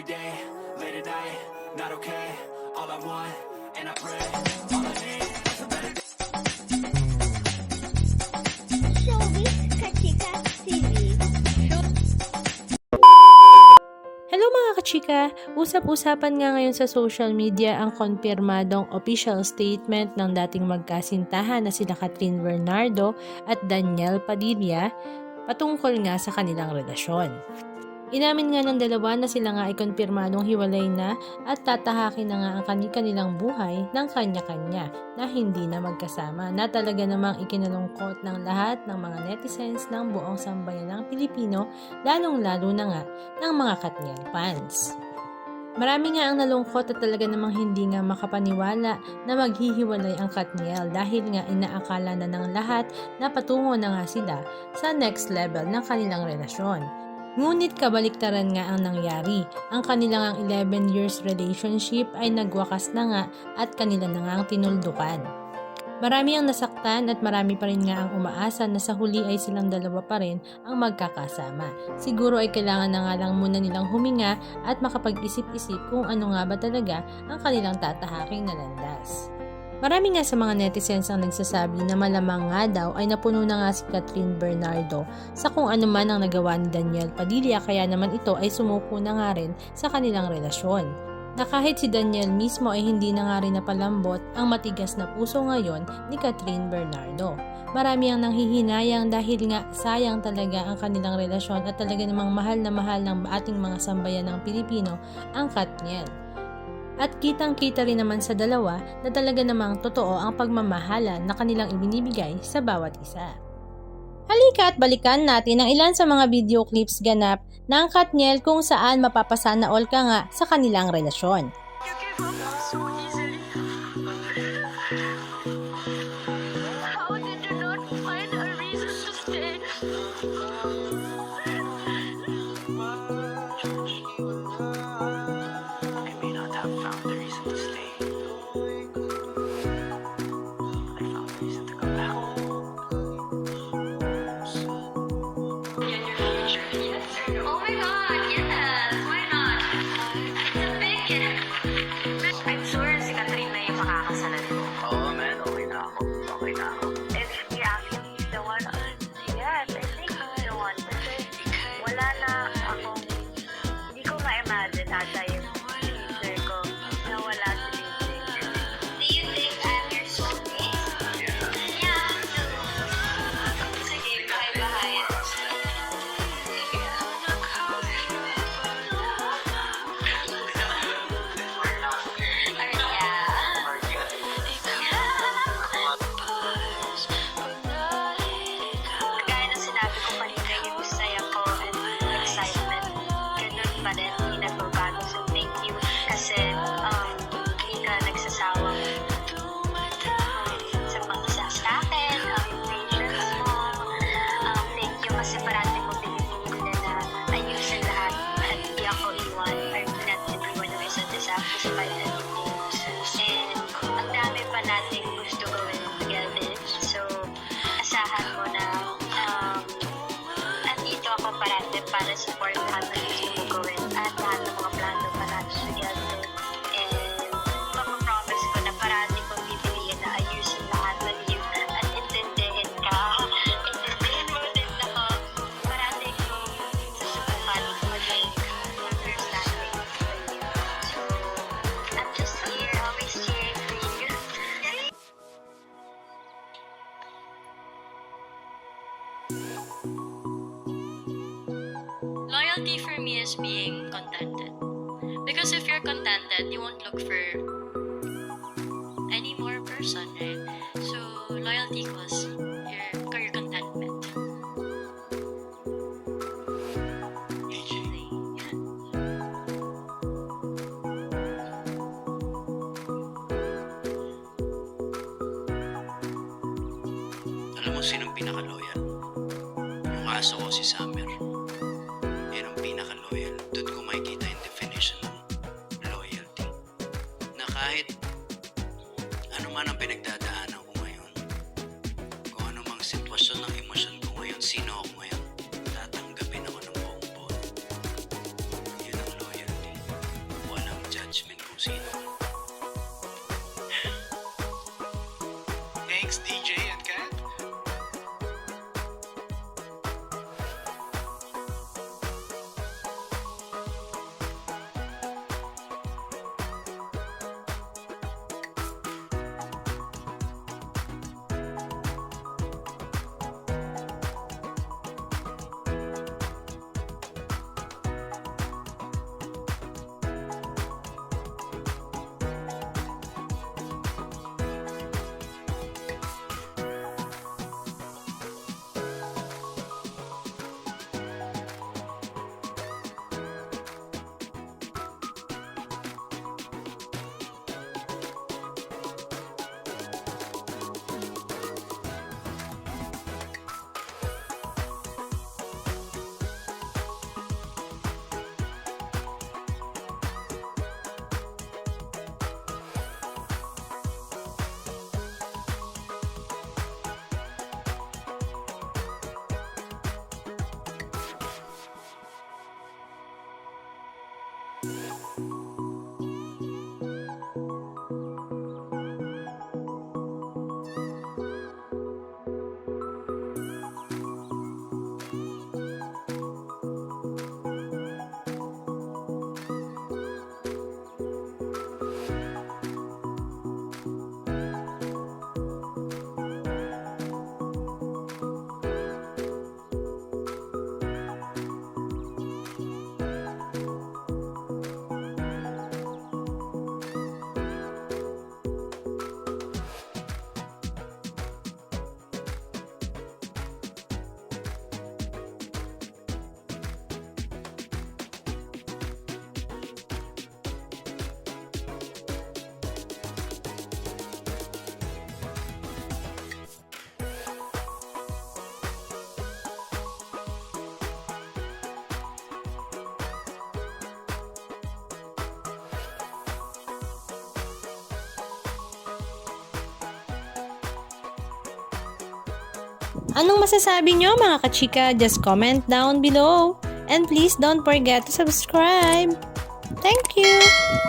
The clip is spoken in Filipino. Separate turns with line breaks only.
day, late at night, not okay. All I want, and I pray, all I need is a better day.
Showbiz Kachika TV.
Hello mga kachika! Usap-usapan nga ngayon sa social media ang konfirmadong official statement ng dating magkasintahan na sila Catherine Bernardo at Daniel Padilla patungkol nga sa kanilang relasyon. Inamin nga ng dalawa na sila nga ay konfirmadong hiwalay na at tatahakin na nga ang kanilang buhay ng kanya-kanya na hindi na magkasama na talaga namang ikinalungkot ng lahat ng mga netizens ng buong sambayan ng Pilipino, lalong-lalo na nga ng mga Katniel fans. Marami nga ang nalungkot at talaga namang hindi nga makapaniwala na maghihiwalay ang Katniel dahil nga inaakala na ng lahat na patungo na nga sila sa next level ng kanilang relasyon. Ngunit kabaliktaran nga ang nangyari. Ang kanilang 11 years relationship ay nagwakas na nga at kanila na nga ang tinuldukan. Marami ang nasaktan at marami pa rin nga ang umaasa na sa huli ay silang dalawa pa rin ang magkakasama. Siguro ay kailangan na nga lang muna nilang huminga at makapag-isip-isip kung ano nga ba talaga ang kanilang tatahaking na landas. Marami nga sa mga netizens ang nagsasabi na malamang nga daw ay napuno na nga si Catherine Bernardo sa kung ano man ang nagawa ni Daniel Padilla kaya naman ito ay sumuko na nga rin sa kanilang relasyon. Na kahit si Daniel mismo ay hindi na nga rin napalambot ang matigas na puso ngayon ni Catherine Bernardo. Marami ang nanghihinayang dahil nga sayang talaga ang kanilang relasyon at talaga namang mahal ng ating mga sambayan ng Pilipino ang Katniel. At kitang-kita rin naman sa dalawa na talaga namang totoo ang pagmamahalan na kanilang ibinibigay sa bawat isa. Halika at balikan natin ang ilan sa mga video clips ganap ng Katniel kung saan mapapasana all ka nga sa kanilang relasyon.
How did you not find a reason to stay?
I may not have found the reason to stay. I found the reason to come back.
Oh my god, yes! Why not? It's a big I'm sure si Catherine na yung makakasalan mo.
Oo, man. Okay na ako. Okay na ako.
If you actually he's the one, yes, I think he's the one. Kasi wala na akong, hindi ko ma-imagine ata yung future ko na wala si Lindsay. Do you think I'm your soulmate? Yeah, sige, bahay-bahay. Kaya na sinabi ko kanina yung saya ko and excitement. Ganun pa rin, hindi nagbabago. So thank you kasi hindi ka nagsasawang sa pag-isa sa akin, yung patience mo. Thank you kasi parati mo pinipilit na ayusin lahat at hindi ako iwan or natin iwan ng isa't isa despite anything. And ang dami pa natin gusto gawin together. So, asahan mo na andito ako parati para support lahat ng gusto mo gawin at lahat ng mga plano pa natin together. And mapapromise ko na parati kong pipiliin na ayusin lahat ng you at intindihin ka. Intindihin mo din ako. Parati kong susubukan maging understanding with you. So, I'm just here, always cheering for you.
Loyalty for me is being contented. Because if you're contented, you won't look for any more person, right? So, loyalty equals your contentment.
Alam mo sinong pinaka-loyal? Yung aso ko si Summer. Yan ang pinaka-loyal. Doon ko makikita yung definition ng loyalty. Na kahit ano man ang pinagdadaanan ko ngayon, kung ano mang sitwasyon ng emosyon ko ngayon, sino ako ngayon, tatanggapin ako ng buong buo. Yun ang loyalty. judgment kung sino. Thanks, DJ at Kat.
Anong masasabi nyo mga kachika? Just comment down below. And please don't forget to subscribe. Thank you!